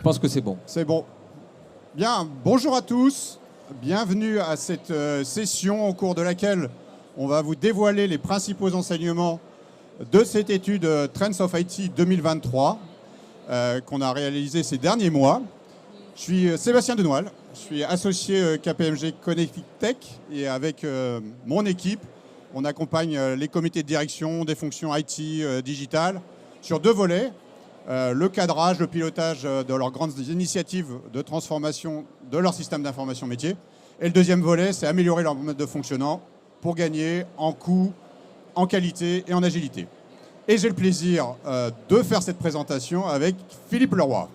Je pense que c'est bon. C'est bon. Bien, bonjour à tous. Bienvenue à cette session au cours de laquelle on va vous dévoiler les principaux enseignements de cette étude Trends of IT 2023 qu'on a réalisée ces derniers mois. Je suis Sébastien Denoil, je suis associé KPMG Connected Tech et avec mon équipe, on accompagne les comités de direction des fonctions IT digitales sur deux volets. Le cadrage, le pilotage de leurs grandes initiatives de transformation de leur système d'information métier. Et le deuxième volet, c'est améliorer leur mode de fonctionnement pour gagner en coût, en qualité et en agilité. Et j'ai le plaisir de faire cette présentation avec Philippe Leroy.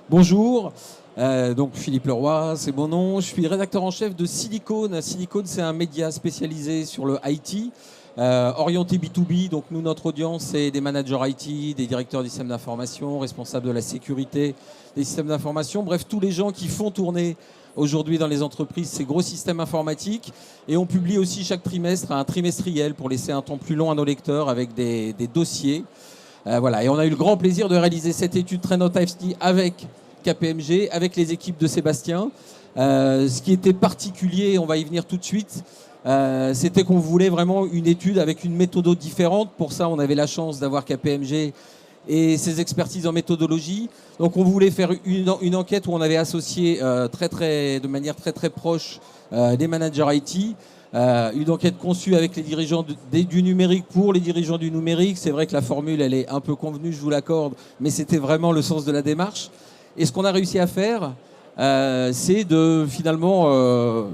Bonjour, donc Philippe Leroy, c'est mon nom. Je suis rédacteur en chef de Silicone. Silicone, c'est un média spécialisé sur le IT. Orienté B2B, donc nous, notre audience, c'est des managers IT, des directeurs des systèmes d'information, responsables de la sécurité des systèmes d'information, bref, tous les gens qui font tourner aujourd'hui dans les entreprises ces gros systèmes informatiques. Et on publie aussi chaque trimestre un trimestriel pour laisser un temps plus long à nos lecteurs avec des dossiers. Voilà. Et on a eu le grand plaisir de réaliser cette étude Trends of IT avec KPMG, avec les équipes de Sébastien. Ce qui était particulier, on va y venir tout de suite, c'était qu'on voulait vraiment une étude avec une méthode différente. Pour ça, on avait la chance d'avoir KPMG et ses expertises en méthodologie. Donc, on voulait faire une enquête où on avait associé de manière très proche des managers IT. Une enquête conçue avec les dirigeants du numérique pour les dirigeants du numérique. C'est vrai que la formule, elle est un peu convenue, je vous l'accorde, mais c'était vraiment le sens de la démarche. Et ce qu'on a réussi à faire, c'est de finalement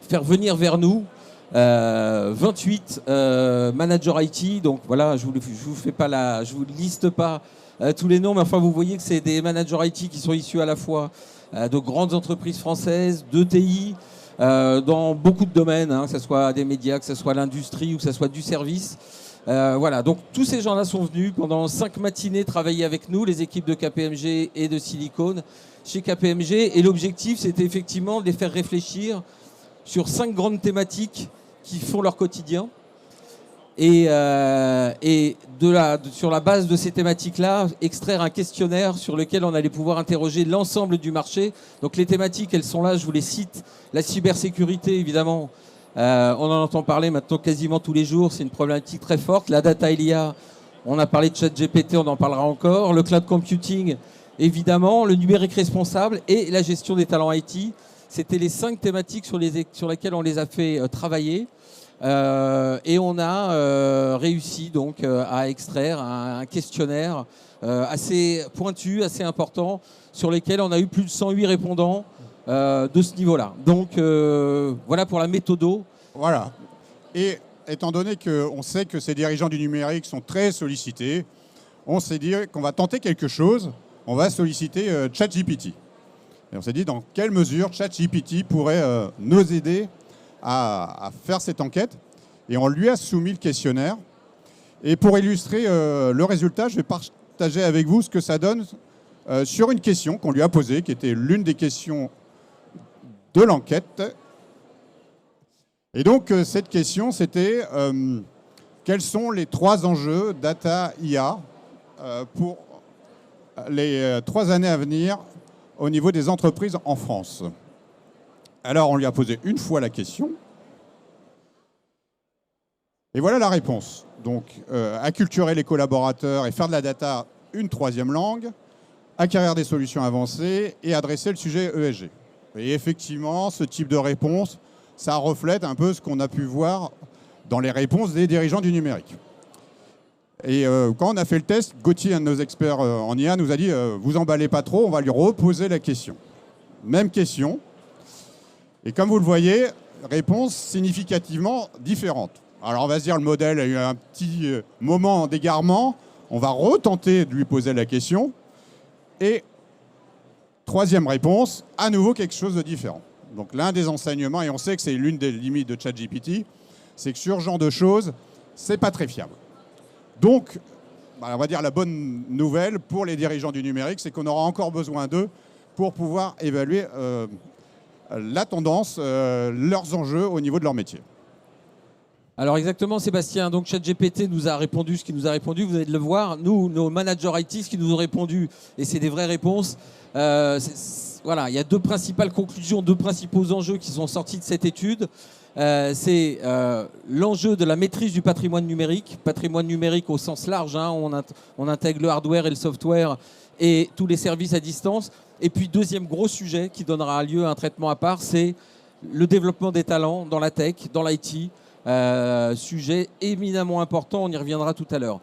faire venir vers nous 28 managers IT. Donc voilà, je vous liste pas tous les noms, mais enfin vous voyez que c'est des managers IT qui sont issus à la fois de grandes entreprises françaises, de TI, dans beaucoup de domaines, hein, que ce soit des médias, que ce soit l'industrie ou que ce soit du service. Voilà, donc tous ces gens-là sont venus pendant 5 matinées travailler avec nous, les équipes de KPMG et de Silicone chez KPMG. Et l'objectif, c'était effectivement de les faire réfléchir sur 5 grandes thématiques qui font leur quotidien. Et sur la base de ces thématiques-là, extraire un questionnaire sur lequel on allait pouvoir interroger l'ensemble du marché. Donc les thématiques, elles sont là, je vous les cite. La cybersécurité, évidemment, on en entend parler maintenant quasiment tous les jours, c'est une problématique très forte. La data et l'IA, on a parlé de ChatGPT, on en parlera encore. Le cloud computing, évidemment, le numérique responsable et la gestion des talents IT. C'était les 5 thématiques sur lesquelles on les a fait travailler. Et on a réussi donc à extraire un questionnaire assez pointu, assez important, sur lesquels on a eu plus de 108 répondants de ce niveau-là. Donc voilà pour la méthodo. Voilà. Et étant donné qu'on sait que ces dirigeants du numérique sont très sollicités, on s'est dit qu'on va tenter quelque chose. On va solliciter ChatGPT. Et on s'est dit dans quelle mesure ChatGPT pourrait nous aider à faire cette enquête. Et on lui a soumis le questionnaire. Et pour illustrer le résultat, je vais partager avec vous ce que ça donne sur une question qu'on lui a posée, qui était l'une des questions de l'enquête. Et donc, cette question, c'était quels sont les 3 enjeux data IA pour les 3 années à venir au niveau des entreprises en France. Alors, on lui a posé une fois la question. Et voilà la réponse. Donc, acculturer les collaborateurs et faire de la data une 3e langue, acquérir des solutions avancées et adresser le sujet ESG. Et effectivement, ce type de réponse, ça reflète un peu ce qu'on a pu voir dans les réponses des dirigeants du numérique. Et quand on a fait le test, Gauthier, un de nos experts en IA, nous a dit vous emballez pas trop, on va lui reposer la question. Même question. Et comme vous le voyez, réponse significativement différente. Alors on va se dire le modèle a eu un petit moment d'égarement. On va retenter de lui poser la question. Et 3e réponse, à nouveau quelque chose de différent. Donc l'un des enseignements, et on sait que c'est l'une des limites de ChatGPT, c'est que sur ce genre de choses, c'est pas très fiable. Donc, on va dire la bonne nouvelle pour les dirigeants du numérique, c'est qu'on aura encore besoin d'eux pour pouvoir évaluer la tendance, leurs enjeux au niveau de leur métier. Alors exactement, Sébastien. Donc ChatGPT nous a répondu ce qu'il nous a répondu. Vous allez le voir. Nous, nos managers IT, ce qu'ils nous ont répondu, et c'est des vraies réponses. Voilà, il y a deux principales conclusions, deux principaux enjeux qui sont sortis de cette étude. C'est l'enjeu de la maîtrise du patrimoine numérique au sens large. Hein, on intègre le hardware et le software et tous les services à distance. Et puis deuxième gros sujet qui donnera lieu à un traitement à part, c'est le développement des talents dans la tech, dans l'IT. Sujet éminemment important, on y reviendra tout à l'heure.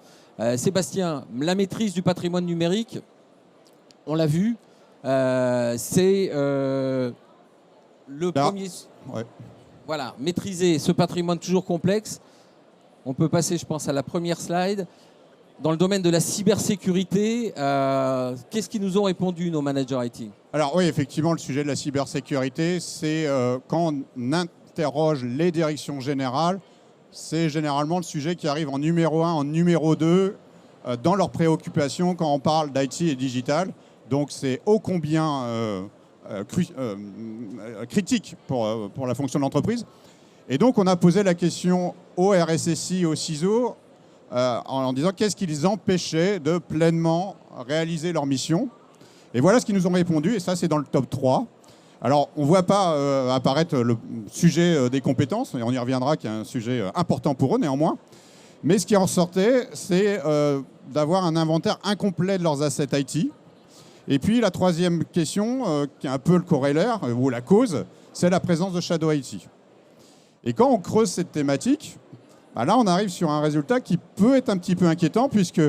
Sébastien, la maîtrise du patrimoine numérique, on l'a vu, c'est le premier... Ouais. Voilà, maîtriser ce patrimoine toujours complexe. On peut passer, je pense, à la première slide. Dans le domaine de la cybersécurité, qu'est-ce qu'ils nous ont répondu, nos managers IT? Alors oui, effectivement, le sujet de la cybersécurité, c'est quand on interroge les directions générales, c'est généralement le sujet qui arrive en numéro 1, en numéro 2, dans leurs préoccupations quand on parle d'IT et digital. Donc c'est ô combien critique pour la fonction de l'entreprise. Et donc on a posé la question au RSSI, au CISO, en disant qu'est-ce qui les empêchait de pleinement réaliser leur mission. Et voilà ce qu'ils nous ont répondu, et ça c'est dans le top 3. Alors on ne voit pas apparaître le sujet des compétences, et on y reviendra, qui est un sujet important pour eux néanmoins. Mais ce qui en sortait, c'est d'avoir un inventaire incomplet de leurs assets IT. Et puis la troisième question, qui est un peu le corollaire, ou la cause, c'est la présence de Shadow IT. Et quand on creuse cette thématique, bah là on arrive sur un résultat qui peut être un petit peu inquiétant, puisque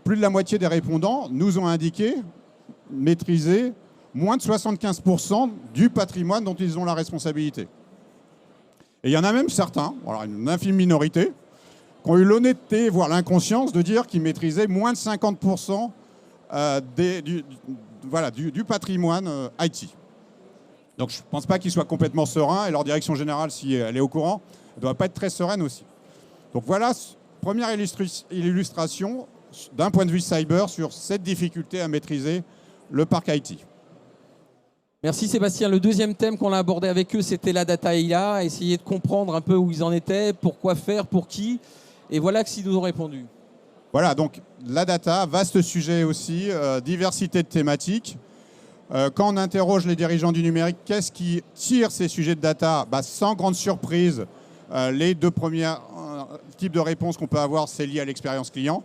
plus de la moitié des répondants nous ont indiqué maîtriser moins de 75% du patrimoine dont ils ont la responsabilité. Et il y en a même certains, alors une infime minorité, qui ont eu l'honnêteté, voire l'inconscience, de dire qu'ils maîtrisaient moins de 50% du patrimoine IT. Donc je ne pense pas qu'ils soient complètement sereins, et leur direction générale, si elle est au courant, ne doit pas être très sereine aussi. Donc voilà, première illustration d'un point de vue cyber sur cette difficulté à maîtriser le parc IT. Merci Sébastien. Le deuxième thème qu'on a abordé avec eux, c'était la data IA, essayer de comprendre un peu où ils en étaient, pourquoi faire, pour qui. Et voilà ce qu'ils nous ont répondu. Voilà, donc la data, vaste sujet aussi, diversité de thématiques. Quand on interroge les dirigeants du numérique, qu'est-ce qui tire ces sujets de data? Sans grande surprise, les deux premiers types de réponses qu'on peut avoir, c'est lié à l'expérience client.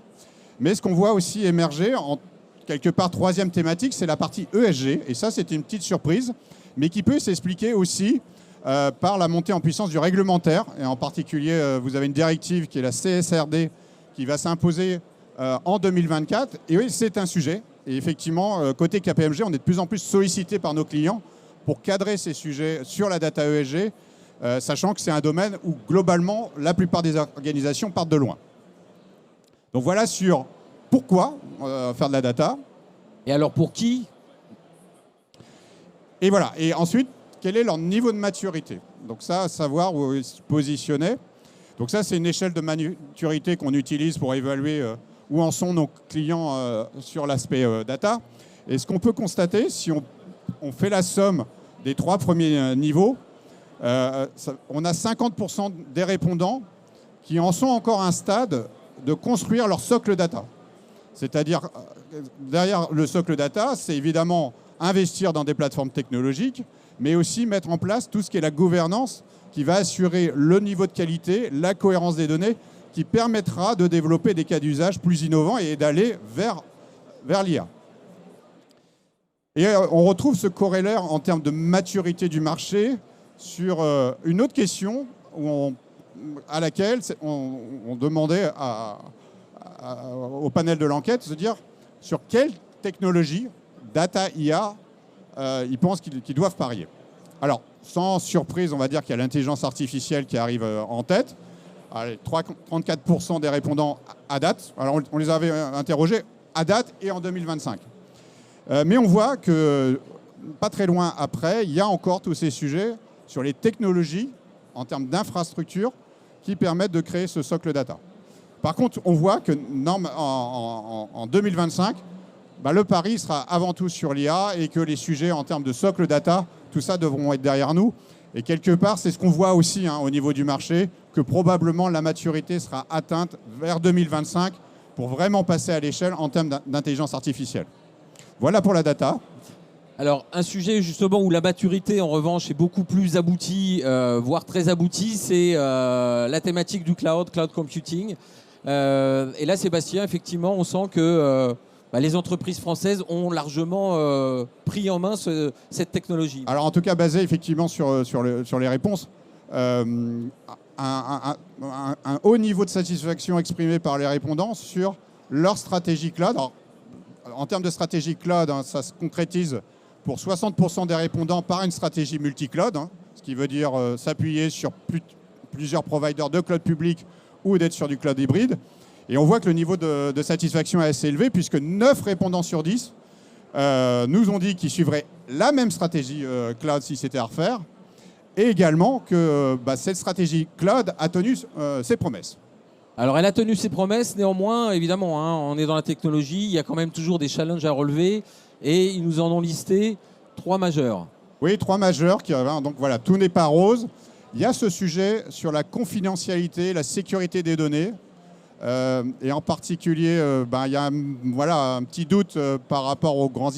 Mais ce qu'on voit aussi émerger, en quelque part troisième thématique, c'est la partie ESG. Et ça, c'est une petite surprise, mais qui peut s'expliquer aussi par la montée en puissance du réglementaire. Et en particulier, vous avez une directive qui est la CSRD, qui va s'imposer en 2024. Et oui, c'est un sujet. Et effectivement, côté KPMG, on est de plus en plus sollicité par nos clients pour cadrer ces sujets sur la data ESG, sachant que c'est un domaine où, globalement, la plupart des organisations partent de loin. Donc voilà sur pourquoi faire de la data. Et alors pour qui? Et voilà. Et ensuite, quel est leur niveau de maturité? Donc ça, savoir où ils se positionnaient. Donc ça, c'est une échelle de maturité qu'on utilise pour évaluer où en sont nos clients sur l'aspect data. Et ce qu'on peut constater, si on fait la somme des trois premiers niveaux, on a 50% des répondants qui en sont encore à un stade de construire leur socle data. C'est-à-dire, derrière le socle data, c'est évidemment investir dans des plateformes technologiques, mais aussi mettre en place tout ce qui est la gouvernance qui va assurer le niveau de qualité, la cohérence des données, qui permettra de développer des cas d'usage plus innovants et d'aller vers l'IA. Et on retrouve ce corollaire en termes de maturité du marché sur une autre question à laquelle on demandait au panel de l'enquête de se dire sur quelle technologie, data, IA, ils pensent qu'ils doivent parier. Alors, sans surprise, on va dire qu'il y a l'intelligence artificielle qui arrive en tête. Allez, 34% des répondants à date. Alors, on les avait interrogés à date et en 2025. Mais on voit que, pas très loin après, il y a encore tous ces sujets sur les technologies en termes d'infrastructures qui permettent de créer ce socle data. Par contre, on voit que en 2025, le pari sera avant tout sur l'IA et que les sujets en termes de socle data, tout ça devront être derrière nous. Et quelque part, c'est ce qu'on voit aussi au niveau du marché, que probablement la maturité sera atteinte vers 2025 pour vraiment passer à l'échelle en termes d'intelligence artificielle. Voilà pour la data. Alors, un sujet justement où la maturité, en revanche, est beaucoup plus aboutie, voire très aboutie, c'est la thématique du cloud computing. Et là, Sébastien, effectivement, on sent que les entreprises françaises ont largement pris en main cette technologie. Alors, en tout cas, basé effectivement sur les réponses, un haut niveau de satisfaction exprimé par les répondants sur leur stratégie cloud. Alors, en termes de stratégie cloud, ça se concrétise pour 60% des répondants par une stratégie multi-cloud, ce qui veut dire s'appuyer sur plusieurs providers de cloud public ou d'être sur du cloud hybride. Et on voit que le niveau de satisfaction est assez élevé, puisque 9 répondants sur 10 nous ont dit qu'ils suivraient la même stratégie cloud si c'était à refaire, et également que cette stratégie cloud a tenu ses promesses. Alors, elle a tenu ses promesses, néanmoins, évidemment, on est dans la technologie, il y a quand même toujours des challenges à relever, et ils nous en ont listé 3 majeurs. Oui, 3 majeurs. Donc voilà, tout n'est pas rose. Il y a ce sujet sur la confidentialité, la sécurité des données. Et en particulier, il y a un petit doute par rapport aux grands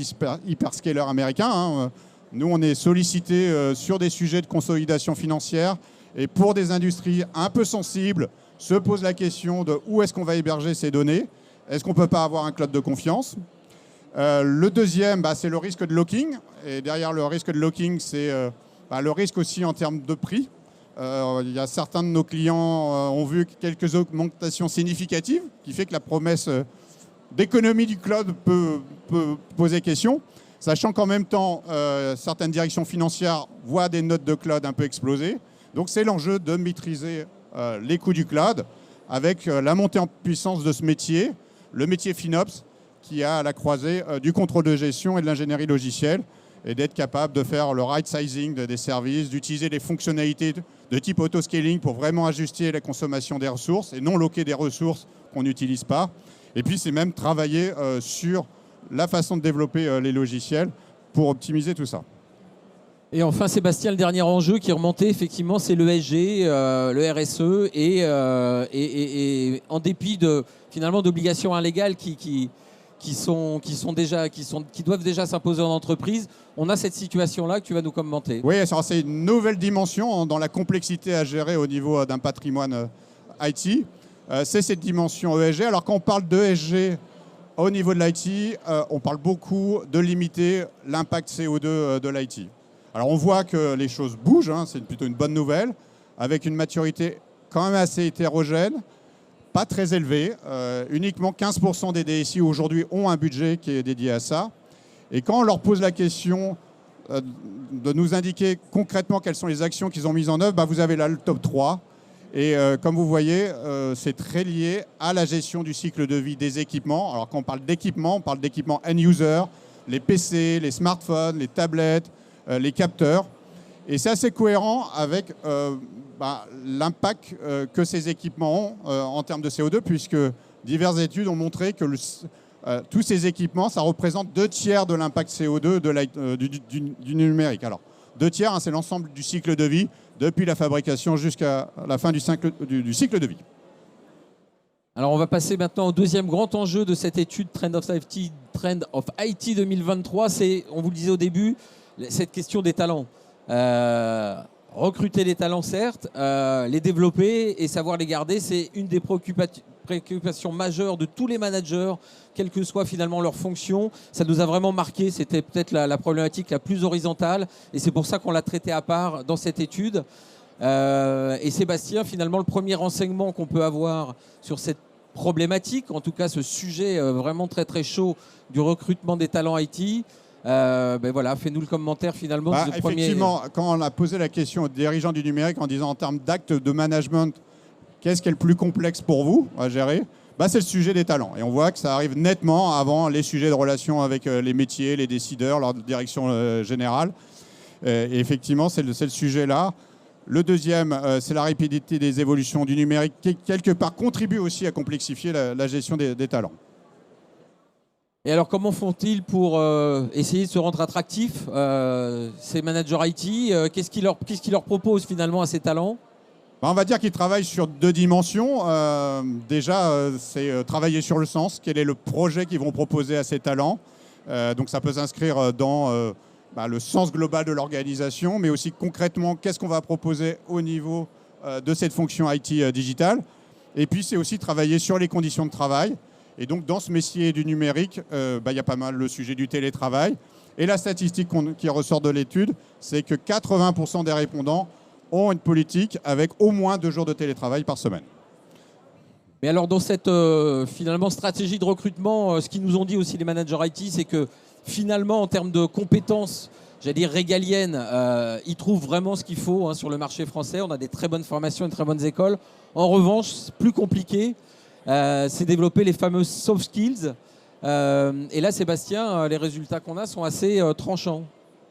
hyperscalers américains. Nous, on est sollicités sur des sujets de consolidation financière. Et pour des industries un peu sensibles, se pose la question de où est-ce qu'on va héberger ces données. Est-ce qu'on ne peut pas avoir un cloud de confiance ? Le deuxième, c'est le risque de locking. Et derrière le risque de locking, c'est le risque aussi en termes de prix. Il y a certains de nos clients ont vu quelques augmentations significatives, qui fait que la promesse d'économie du cloud peut poser question, sachant qu'en même temps, certaines directions financières voient des notes de cloud un peu exploser. Donc c'est l'enjeu de maîtriser les coûts du cloud avec la montée en puissance de ce métier, le métier FinOps, qui a à la croisée du contrôle de gestion et de l'ingénierie logicielle, et d'être capable de faire le right sizing des services, d'utiliser les fonctionnalités de type auto-scaling pour vraiment ajuster la consommation des ressources et non loquer des ressources qu'on n'utilise pas. Et puis, c'est même travailler sur la façon de développer les logiciels pour optimiser tout ça. Et enfin, Sébastien, le dernier enjeu qui est remonté, effectivement, c'est le ESG, le RSE, et en dépit finalement d'obligations illégales qui doivent déjà s'imposer en entreprise, on a cette situation-là que tu vas nous commenter. Oui, c'est une nouvelle dimension dans la complexité à gérer au niveau d'un patrimoine IT. C'est cette dimension ESG. Alors quand on parle d'ESG au niveau de l'IT, on parle beaucoup de limiter l'impact CO2 de l'IT. Alors on voit que les choses bougent, c'est plutôt une bonne nouvelle, avec une maturité quand même assez hétérogène, pas très élevé. Uniquement 15% des DSI aujourd'hui ont un budget qui est dédié à ça. Et quand on leur pose la question de nous indiquer concrètement quelles sont les actions qu'ils ont mises en œuvre, vous avez là le top 3. Et comme vous voyez, c'est très lié à la gestion du cycle de vie des équipements. Alors quand on parle d'équipements, on parle d'équipements end-user, les PC, les smartphones, les tablettes, les capteurs. Et c'est assez cohérent avec l'impact que ces équipements ont en termes de CO2, puisque diverses études ont montré que tous ces équipements, ça représente 2/3 de l'impact CO2 du numérique. Alors, 2/3, c'est l'ensemble du cycle de vie, depuis la fabrication jusqu'à la fin du cycle de vie. Alors, on va passer maintenant au deuxième grand enjeu de cette étude Trend of IT 2023. C'est, on vous le disait au début, cette question des talents. Recruter les talents, certes, les développer et savoir les garder, c'est une des préoccupations majeures de tous les managers, quelle que soit finalement leur fonction. Ça nous a vraiment marqué, c'était peut-être la problématique la plus horizontale, et c'est pour ça qu'on l'a traité à part dans cette étude. Et Sébastien, finalement, le premier renseignement qu'on peut avoir sur cette problématique, en tout cas ce sujet vraiment très très chaud du recrutement des talents IT, fais-nous le commentaire finalement. Effectivement, quand on a posé la question aux dirigeants du numérique en disant en termes d'actes de management, qu'est-ce qui est le plus complexe pour vous à gérer ? C'est le sujet des talents. Et on voit que ça arrive nettement avant les sujets de relations avec les métiers, les décideurs, leur direction générale. Et effectivement, c'est le sujet-là. Le deuxième, c'est la rapidité des évolutions du numérique qui, quelque part, contribue aussi à complexifier la gestion des talents. Et alors, comment font-ils pour essayer de se rendre attractifs, ces managers IT? Qu'est-ce qu'ils leur proposent finalement à ces talents? On va dire qu'ils travaillent sur 2 dimensions. Déjà, c'est travailler sur le sens. Quel est le projet qu'ils vont proposer à ces talents? Donc ça peut s'inscrire dans le sens global de l'organisation, mais aussi concrètement, qu'est-ce qu'on va proposer au niveau de cette fonction IT digitale. Et puis, c'est aussi travailler sur les conditions de travail. Et donc, dans ce métier du numérique, il y a pas mal le sujet du télétravail. Et la statistique qui ressort de l'étude, c'est que 80% des répondants ont une politique avec au moins 2 jours de télétravail par semaine. Mais alors, dans cette finalement stratégie de recrutement, ce qu'ils nous ont dit aussi les managers IT, c'est que finalement, en termes de compétences, j'allais dire régaliennes, ils trouvent vraiment ce qu'il faut sur le marché français. On a des très bonnes formations et de très bonnes écoles. En revanche, c'est plus compliqué, c'est développer les fameuses soft skills. Et là, Sébastien, les résultats qu'on a sont assez tranchants.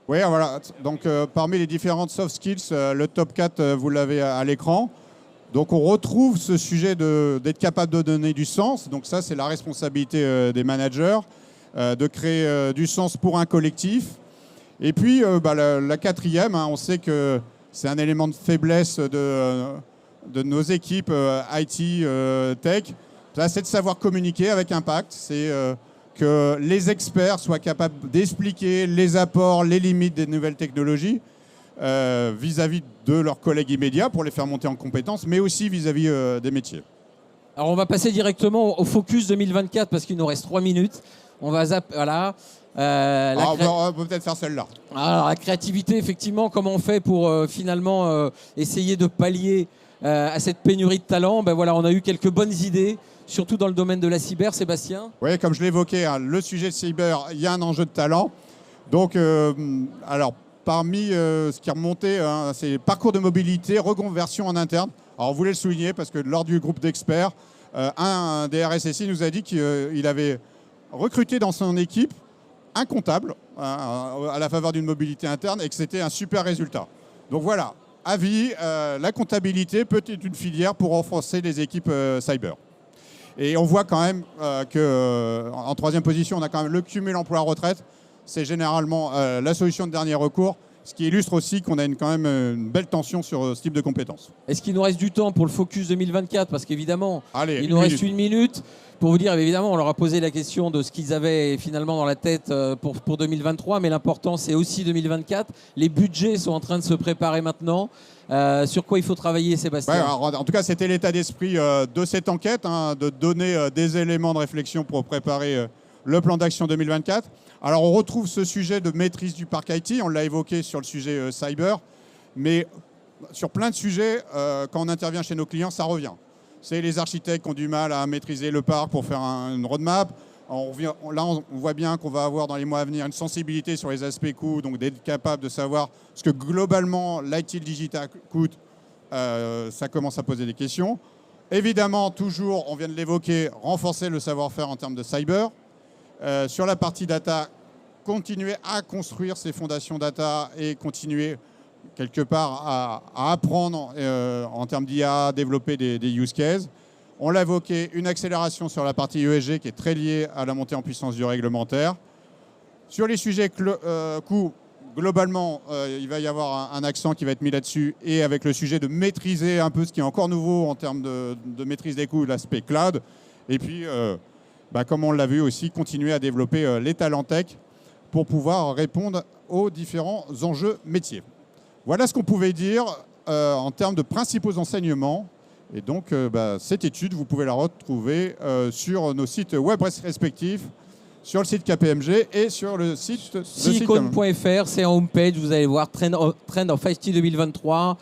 Oui, voilà. Donc, parmi les différentes soft skills, le top 4, vous l'avez à l'écran. Donc, on retrouve ce sujet d'être capable de donner du sens. Donc, ça, c'est la responsabilité des managers, de créer du sens pour un collectif. Et puis, la quatrième, on sait que c'est un élément de faiblesse de nos équipes IT, tech. Ça, c'est de savoir communiquer avec impact. C'est que les experts soient capables d'expliquer les apports, les limites des nouvelles technologies vis-à-vis de leurs collègues immédiats pour les faire monter en compétences, mais aussi vis-à-vis des métiers. Alors, on va passer directement au focus 2024 parce qu'il nous reste 3 minutes. On va zapper, voilà. On peut peut-être faire celle-là. Alors, la créativité, effectivement, comment on fait pour finalement essayer de pallier à cette pénurie de talent? Voilà, on a eu quelques bonnes idées, surtout dans le domaine de la cyber, Sébastien. Oui, comme je l'évoquais, le sujet de cyber, il y a un enjeu de talent. Donc, alors, parmi ce qui est remonté, c'est parcours de mobilité, reconversion en interne. Alors, on voulait le souligner parce que lors du groupe d'experts, un des RSSI nous a dit qu'il avait recruté dans son équipe un comptable à la faveur d'une mobilité interne et que c'était un super résultat. Donc voilà, avis, la comptabilité peut être une filière pour renforcer les équipes cyber. Et on voit quand même qu'en troisième position, on a quand même le cumul emploi-retraite. C'est généralement la solution de dernier recours, ce qui illustre aussi qu'on a quand même une belle tension sur ce type de compétences. Est-ce qu'il nous reste du temps pour le focus 2024? Parce qu'évidemment, il nous reste reste 1 minute. Pour vous dire, évidemment, on leur a posé la question de ce qu'ils avaient finalement dans la tête pour 2023, mais l'important, c'est aussi 2024. Les budgets sont en train de se préparer maintenant. Sur quoi il faut travailler, Sébastien? En tout cas, c'était l'état d'esprit de cette enquête, de donner des éléments de réflexion pour préparer le plan d'action 2024. Alors, on retrouve ce sujet de maîtrise du parc IT. On l'a évoqué sur le sujet cyber, mais sur plein de sujets, quand on intervient chez nos clients, ça revient. C'est les architectes qui ont du mal à maîtriser le parc pour faire une roadmap. On voit bien qu'on va avoir dans les mois à venir une sensibilité sur les aspects coûts, donc d'être capable de savoir ce que globalement l'IT digital coûte. Ça commence à poser des questions. Évidemment, toujours, on vient de l'évoquer, renforcer le savoir-faire en termes de cyber. Sur la partie data, continuer à construire ces fondations data et continuer quelque part à apprendre en termes d'IA, développer des use cases. On l'a évoqué, une accélération sur la partie ESG qui est très liée à la montée en puissance du réglementaire. Sur les sujets coûts, globalement, il va y avoir un accent qui va être mis là-dessus et avec le sujet de maîtriser un peu ce qui est encore nouveau en termes de maîtrise des coûts, l'aspect cloud. Et puis, comme on l'a vu aussi, continuer à développer les talents tech pour pouvoir répondre aux différents enjeux métiers. Voilà ce qu'on pouvait dire en termes de principaux enseignements. Et donc, cette étude, vous pouvez la retrouver sur nos sites web respectifs, sur le site KPMG et sur le site de Silicon.fr, c'est en homepage, vous allez voir Trend of IT 2023.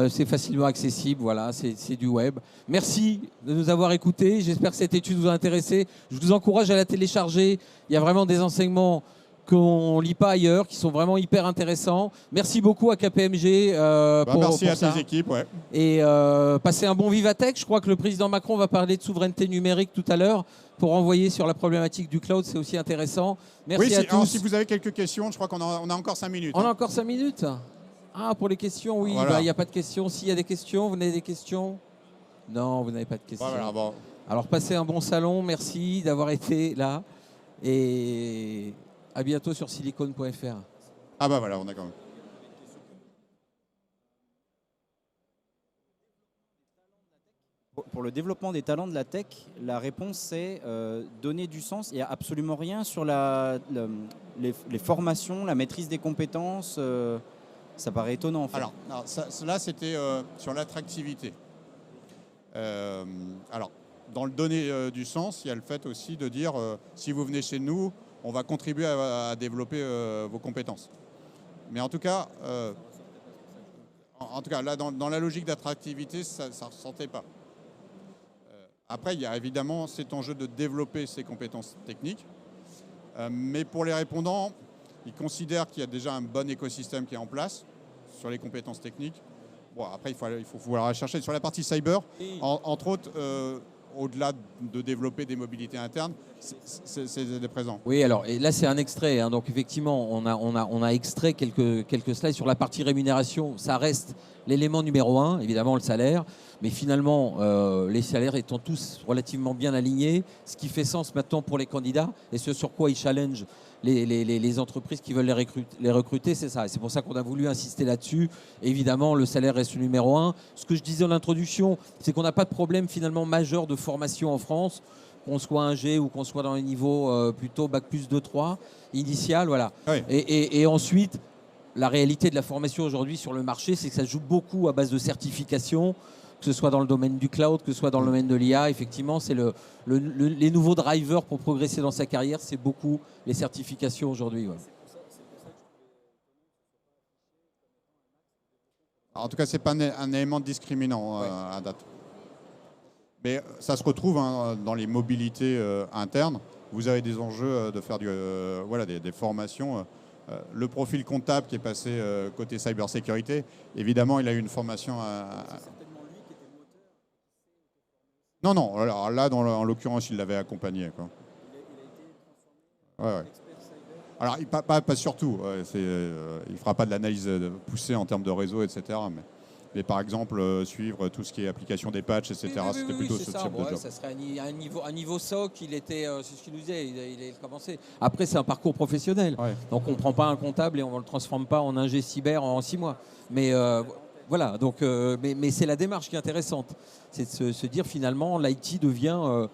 C'est facilement accessible, voilà, c'est du web. Merci de nous avoir écoutés. J'espère que cette étude vous a intéressé. Je vous encourage à la télécharger. Il y a vraiment des enseignements qu'on ne lit pas ailleurs, qui sont vraiment hyper intéressants. Merci beaucoup à KPMG merci à tes équipes. Ouais. Et passez un bon Vivatech. Je crois que le président Macron va parler de souveraineté numérique tout à l'heure pour renvoyer sur la problématique du cloud. C'est aussi intéressant. Merci à tous. Alors, si vous avez quelques questions, je crois qu'on a encore 5 minutes. On a encore 5 minutes? Ah, pour les questions, oui. Il n'y a pas de questions. S'il y a des questions, vous n'avez des questions? Non, vous n'avez pas de questions. Voilà, bon. Alors, passez un bon salon. Merci d'avoir été là. Et à bientôt sur silicon.fr. Ah bah voilà, on a quand même. Pour le développement des talents de la tech, la réponse c'est donner du sens. Il n'y a absolument rien sur les formations, la maîtrise des compétences. Ça paraît étonnant en fait. Alors, là, c'était sur l'attractivité. Alors, dans le donner du sens, il y a le fait aussi de dire si vous venez chez nous, on va contribuer à développer vos compétences. Mais en tout cas, là, dans la logique d'attractivité, ça ne ressentait pas. Après, il y a évidemment cet enjeu de développer ses compétences techniques. Mais pour les répondants, ils considèrent qu'il y a déjà un bon écosystème qui est en place sur les compétences techniques. Bon, après, il faut pouvoir la chercher. Sur la partie cyber, entre autres, au-delà de développer des mobilités internes, c'est présent. Oui, alors et là c'est un extrait, hein, donc effectivement on a extrait quelques slides sur la partie rémunération. Ça reste l'élément numéro 1, évidemment le salaire, mais finalement les salaires étant tous relativement bien alignés, ce qui fait sens maintenant pour les candidats et ce sur quoi ils challengent les entreprises qui veulent les recruter, c'est ça. Et c'est pour ça qu'on a voulu insister là-dessus. Évidemment, le salaire reste le numéro 1. Ce que je disais en introduction, c'est qu'on n'a pas de problème finalement majeur de formation en France, qu'on soit un G ou qu'on soit dans les niveaux plutôt bac plus 2-3 initial, voilà. Oui. Et ensuite, la réalité de la formation aujourd'hui sur le marché, c'est que ça joue beaucoup à base de certification, que ce soit dans le domaine du cloud, que ce soit dans le domaine de l'IA. Effectivement, c'est les nouveaux drivers pour progresser dans sa carrière, c'est beaucoup les certifications aujourd'hui. Ouais. En tout cas, ce n'est pas un élément discriminant à date. Mais ça se retrouve dans les mobilités internes. Vous avez des enjeux de faire des formations. Le profil comptable qui est passé côté cybersécurité, évidemment, il a eu une formation Non, alors là, en l'occurrence, il l'avait accompagné. Quoi. Ouais. Alors, pas surtout. Il ne fera pas de l'analyse poussée en termes de réseau, etc. Mais par exemple, suivre tout ce qui est application des patchs, etc. C'était plutôt ce type de job. Ça serait un niveau SOC, c'est ce qu'il nous disait, il a commencé. Après, c'est un parcours professionnel. Ouais. Donc, on ne prend pas un comptable et on ne le transforme pas en ingé cyber en 6 mois. Mais voilà, donc, mais c'est la démarche qui est intéressante. C'est de se dire finalement, l'IT devient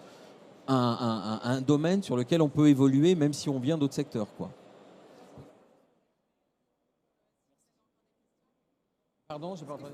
un domaine sur lequel on peut évoluer, même si on vient d'autres secteurs, quoi. Pardon, j'ai pas entendu.